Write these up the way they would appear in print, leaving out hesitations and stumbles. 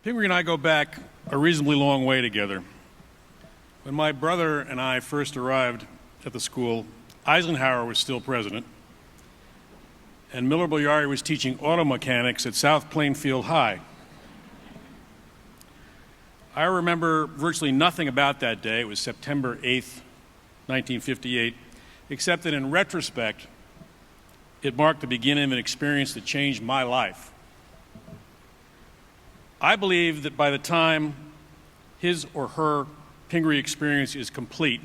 Pingree and I go back a reasonably long way together. When my brother and I first arrived at the school, Eisenhower was still president, and Miller Boyari was teaching auto mechanics at South Plainfield High. I remember virtually nothing about that day. It was September 8th, 1958, except that in retrospect, it marked the beginning of an experience that changed my life. I believe that by the time his or her Pingree experience is complete,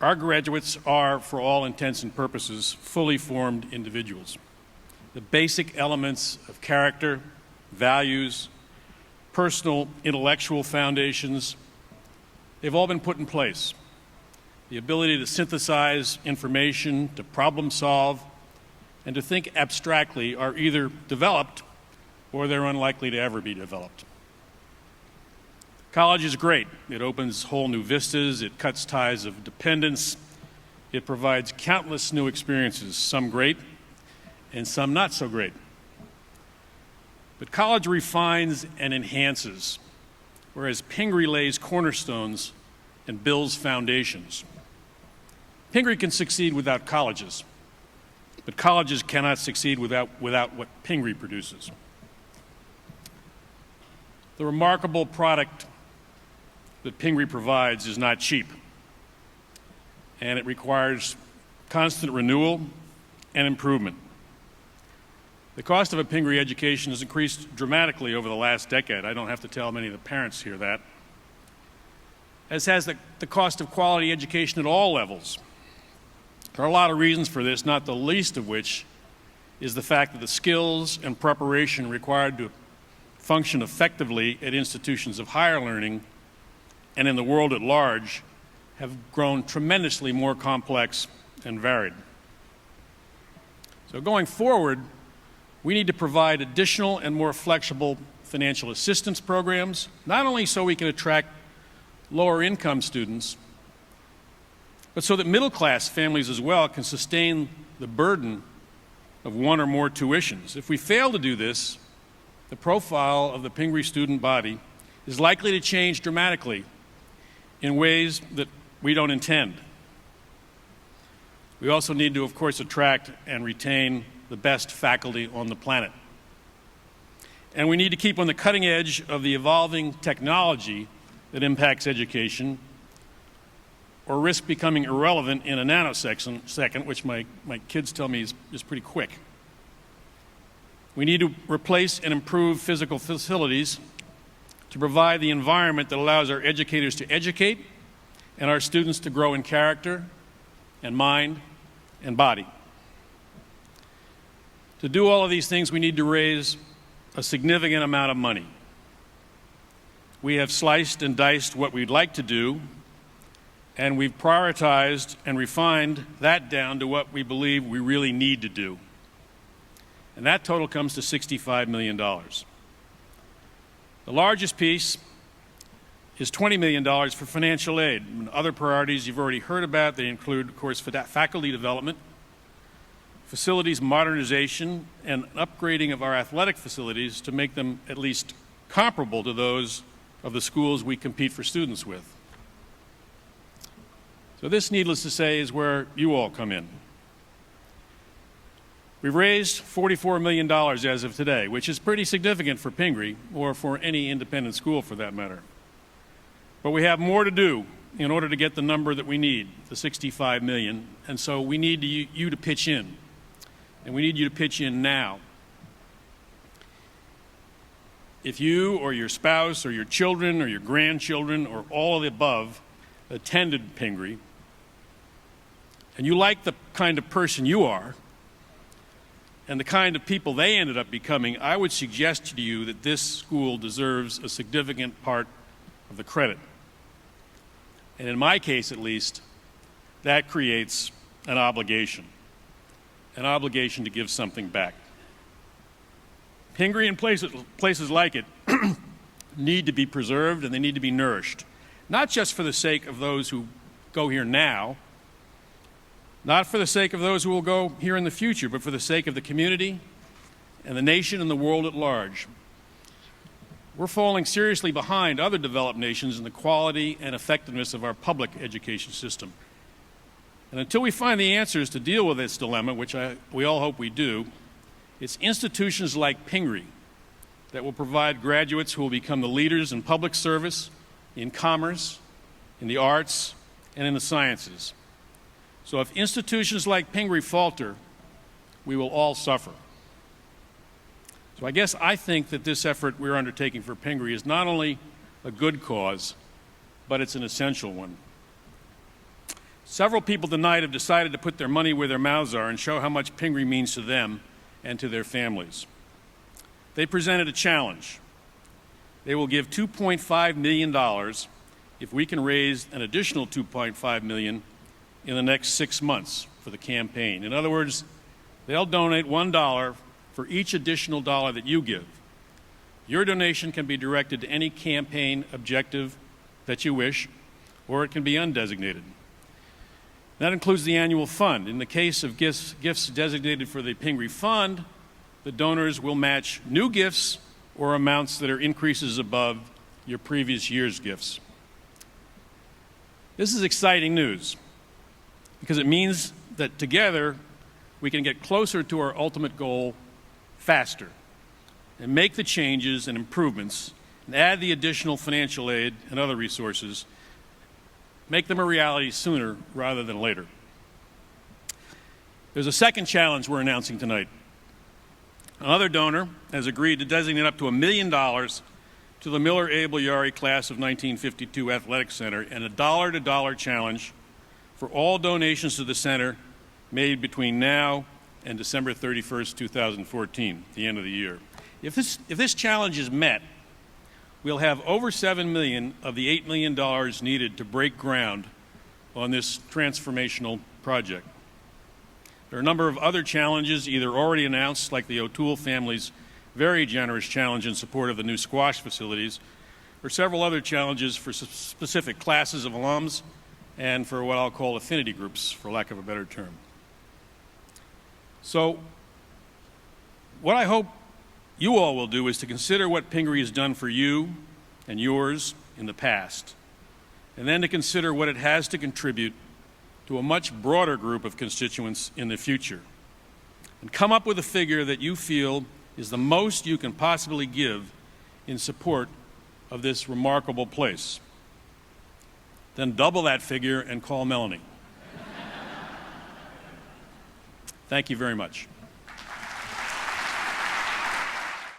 our graduates are, for all intents and purposes, fully formed individuals. The basic elements of character, values, personal, intellectual foundations, they've all been put in place. The ability to synthesize information, to problem solve, and to think abstractly are either developed or they're unlikely to ever be developed. College is great. It opens whole new vistas, it cuts ties of dependence, it provides countless new experiences, some great and some not so great. But college refines and enhances, whereas Pingree lays cornerstones and builds foundations. Pingree can succeed without colleges, but colleges cannot succeed without what Pingree produces. The remarkable product that Pingree provides is not cheap, and it requires constant renewal and improvement. The cost of a Pingree education has increased dramatically over the last decade. I don't have to tell many of the parents here that. As has the cost of quality education at all levels. There are a lot of reasons for this, not the least of which is the fact that the skills and preparation required to function effectively at institutions of higher learning and in the world at large have grown tremendously more complex and varied. So going forward, we need to provide additional and more flexible financial assistance programs, not only so we can attract lower income students, but so that middle class families as well can sustain the burden of one or more tuitions. If we fail to do this, the profile of the Pingree student body is likely to change dramatically in ways that we don't intend. We also need to, of course, attract and retain the best faculty on the planet. And we need to keep on the cutting edge of the evolving technology that impacts education, or risk becoming irrelevant in a nanosecond, which my kids tell me is pretty quick. We need to replace and improve physical facilities to provide the environment that allows our educators to educate and our students to grow in character and mind and body. To do all of these things, we need to raise a significant amount of money. We have sliced and diced what we'd like to do, and we've prioritized and refined that down to what we believe we really need to do. And that total comes to $65 million. The largest piece is $20 million for financial aid. And other priorities you've already heard about. They include, of course, faculty development, facilities modernization, and upgrading of our athletic facilities to make them at least comparable to those of the schools we compete for students with. So this, needless to say, is where you all come in. We've raised $44 million as of today, which is pretty significant for Pingree, or for any independent school for that matter. But we have more to do in order to get the number that we need, the $65 million, and so we need you to pitch in, and we need you to pitch in now. If you or your spouse or your children or your grandchildren or all of the above attended Pingree, and you like the kind of person you are, and the kind of people they ended up becoming, I would suggest to you that this school deserves a significant part of the credit. And in my case, at least, that creates an obligation to give something back. Pingree and places like it need to be preserved, and they need to be nourished, not just for the sake of those who go here now, not for the sake of those who will go here in the future, but for the sake of the community and the nation and the world at large. we're falling seriously behind other developed nations in the quality and effectiveness of our public education system. And until we find the answers to deal with this dilemma, which we all hope we do, it's institutions like Pingree that will provide graduates who will become the leaders in public service, in commerce, in the arts, and in the sciences. So if institutions like Pingree falter, we will all suffer. So I think that this effort we're undertaking for Pingree is not only a good cause, but it's an essential one. Several people tonight have decided to put their money where their mouths are and show how much Pingree means to them and to their families. They presented a challenge. They will give $2.5 million if we can raise an additional $2.5 million in the next 6 months for the campaign. In other words, they'll donate $1 for each additional dollar that you give. Your donation can be directed to any campaign objective that you wish, or it can be undesignated. That includes the annual fund. In the case of gifts designated for the Pingree Fund, the donors will match new gifts or amounts that are increases above your previous year's gifts. This is exciting news because it means that together we can get closer to our ultimate goal faster and make the changes and improvements and add the additional financial aid and other resources, make them a reality sooner rather than later. There's a second challenge we're announcing tonight. Another donor has agreed to designate up to $1 million to the Miller Abel Yari Class of 1952 Athletic Center and a dollar-to-dollar challenge for all donations to the center made between now and December 31st, 2014, the end of the year. If this challenge is met, we'll have over $7 million of the $8 million needed to break ground on this transformational project. There are a number of other challenges either already announced, like the O'Toole family's very generous challenge in support of the new squash facilities, or several other challenges for specific classes of alums and for what I'll call affinity groups, for lack of a better term. So what I hope you all will do is to consider what Pingree has done for you and yours in the past, and then to consider what it has to contribute to a much broader group of constituents in the future, and come up with a figure that you feel is the most you can possibly give in support of this remarkable place. Then double that figure and call Melanie. Thank you very much.